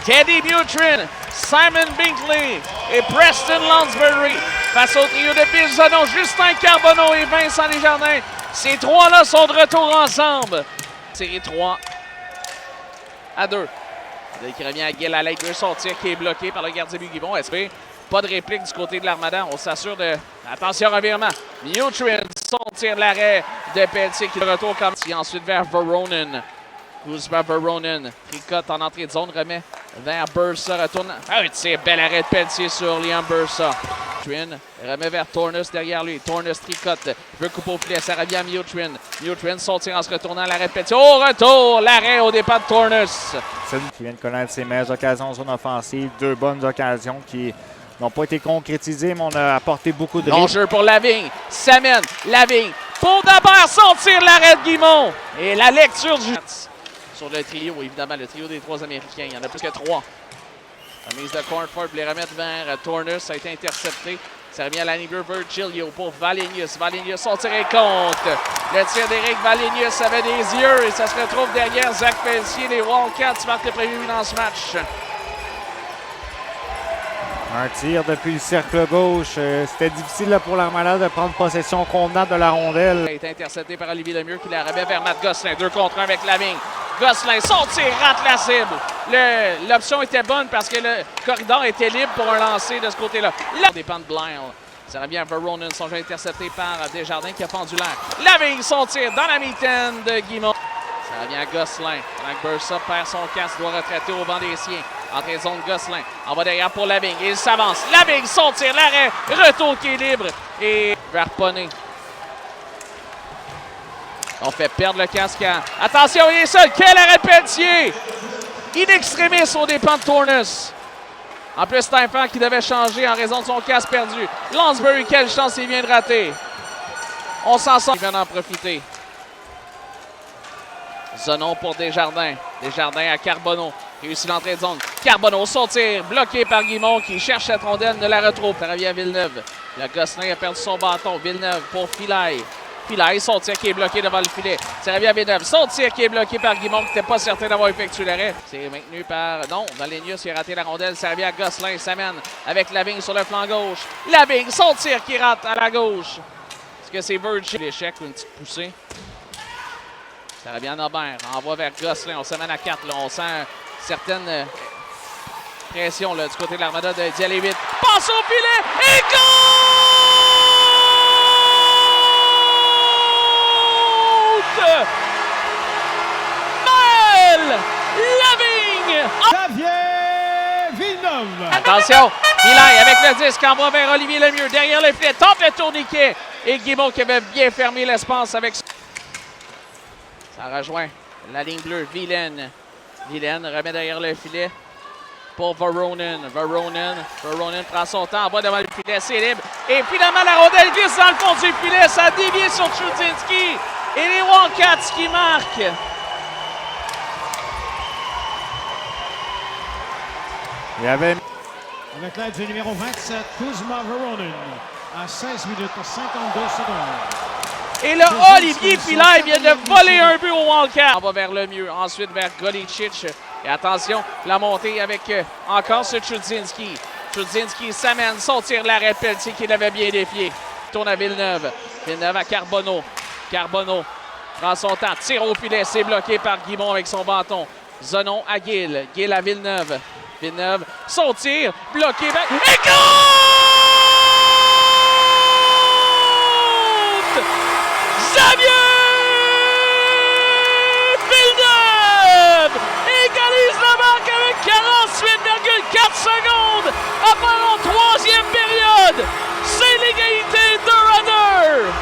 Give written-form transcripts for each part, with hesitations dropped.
Teddy Butrin, Simon Binkley et Preston Lansbury face au trio de Bill Zonon, Justin Carbonneau et Vincent Desjardins. Ces trois-là sont de retour ensemble. Série 3 à 2. Qui revient à Guil à l'aide de son tir qui est bloqué par le gardien Guimont. SP, pas de réplique du côté de l'Armada. On s'assure de... Attention, revirement. Nutrien, son tir de l'arrêt de Pelletier qui retourne comme si ensuite vers Voronin. Kuzma Voronin, tricote en entrée de zone, remet vers Bursa, retourne. Un tir, bel arrêt de Pelletier sur Liam Bursa. Nutrien remet vers Tornus derrière lui. Tornus tricote, veut couper au filet, ça revient à Nutrien. Nutrien, son tir en se retournant à l'arrêt de Pelletier. Au retour, l'arrêt au départ de Tornus. Qui vient de connaître ses meilleures occasions en zone offensive. Deux bonnes occasions qui n'ont pas été concrétisées, mais on a apporté beaucoup de long jeu pour Lavigne. S'amène. Lavigne. Pour d'abord sortir l'arrêt de Guimont. Et la lecture du... Sur le trio, évidemment, le trio des trois Américains. Il y en a plus que trois. La mise de Cornford pour les remettre vers Tornus. Ça a été intercepté. Ça revient à la ligne Virgilio pour Valenius. Valenius, son tir est contre. Le tir d'Éric Valenius avait des yeux et ça se retrouve derrière Zach Pelletier. Les Wildcats marquent le premier but dans ce match. Un tir depuis le cercle gauche. C'était difficile là, pour l'Armada de prendre possession convenable de la rondelle. Il a été intercepté par Olivier Lemieux qui la remet vers Matt Gosselin. 2 contre 1 avec Lavigne. Gosselin, son tir rate la cible. L'option était bonne parce que le corridor était libre pour un lancer de ce côté-là. Là, dépend de Blyle. Ça revient à Voronin, son jeu intercepté par Desjardins qui a fendu l'air. Lavigne, son tir dans la mitaine de Guimont. Ça revient à Gosselin. Frank Bursa perd son casque, doit retraiter au vent des siens. Entrée de zone Gosselin. En bas derrière pour Lavigne. Il s'avance. Lavigne, son tir, l'arrêt. Retour qui est libre. Et vers Poney. On fait perdre le casque à... Attention, il est seul. Quel arrêt de Pelletier! In extremis au dépens de Tornus. En plus, c'est un fan qui devait changer en raison de son casque perdu. Lansbury, quelle chance il vient de rater. On s'en sort. Il vient d'en profiter. Zonon pour Desjardins. Desjardins à Carbonneau. Réussit l'entrée de zone. Carbonneau, son tir, bloqué par Guimont qui cherche cette rondelle, ne la retrouve. Ça revient à Villeneuve. Le Gosselin a perdu son bâton. Villeneuve pour Filaille. Filaille, son tir qui est bloqué devant le filet. Ça revient à Villeneuve. Son tir qui est bloqué par Guimont qui n'était pas certain d'avoir effectué l'arrêt. C'est maintenu par... Non, Valenius, il a raté la rondelle. Ça revient à Gosselin. S'amène avec Lavigne sur le flanc gauche. Lavigne, son tir qui rate à la gauche. Est-ce que c'est Virgil? L'échec ou une petite poussée? Ça revient à Nobert. Envoie vers Gosselin. On s'amène à 4. Là. On sent certaine pression là, du côté de l'Armada d'y aller vite. Passe au filet et goal! Maël Lavigne! Xavier Villeneuve! Attention! Filaille avec le disque envoie vers Olivier Lemieux. Derrière le filet, tente le tourniquet. Et Guimont qui avait bien fermé l'espace avec... Ça rejoint la ligne bleue. Vilaine remet derrière le filet pour Voronin. Voronin prend son temps, envoie devant le filet, c'est libre. Et finalement, la rondelle glisse dans le fond du filet. Ça a dévié sur Chudzinski. Et les Wildcats qui marquent. Il y avait... Avec l'aide du numéro 27, Kuzma Voronin, à 16 minutes et 52 secondes. Et là, Olivier Filaille vient de voler un but au Wildcat. On va vers le mieux, ensuite vers Golicic. Et attention, la montée avec encore ce Chudzinski. Chudzinski s'amène, son tir l'arrêt Pelletier qui l'avait bien défié. Tourne à Villeneuve. Villeneuve à Carbonneau. Carbonneau prend son temps, tire au filet, c'est bloqué par Guimont avec son bâton. Zonon à Guil. Guil à Villeneuve. Villeneuve, son tir, bloqué. Et goal! Xavier Villeneuve égalise la marque avec 48,4 secondes à part en troisième période. C'est l'égalité de runner.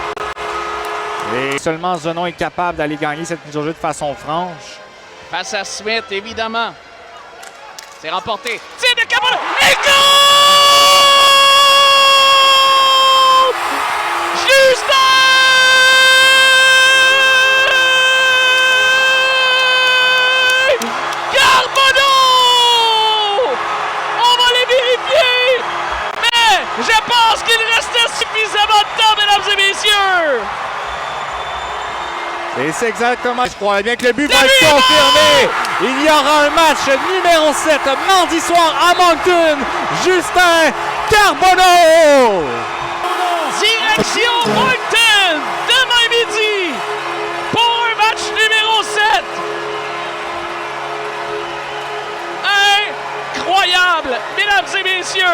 Et seulement Zonon est capable d'aller gagner cette mise au jeu de façon franche. Face à Smith, évidemment. C'est remporté. Tir de Carbonneau. Et goal! Justin! Je pense qu'il restait suffisamment de temps, mesdames et messieurs! Et c'est exactement. Je crois bien que le but va être confirmé. Il y aura un match numéro 7 mardi soir à Moncton. Justin Carbonneau. Direction Moncton, demain midi, pour un match numéro 7. Incroyable, mesdames et messieurs.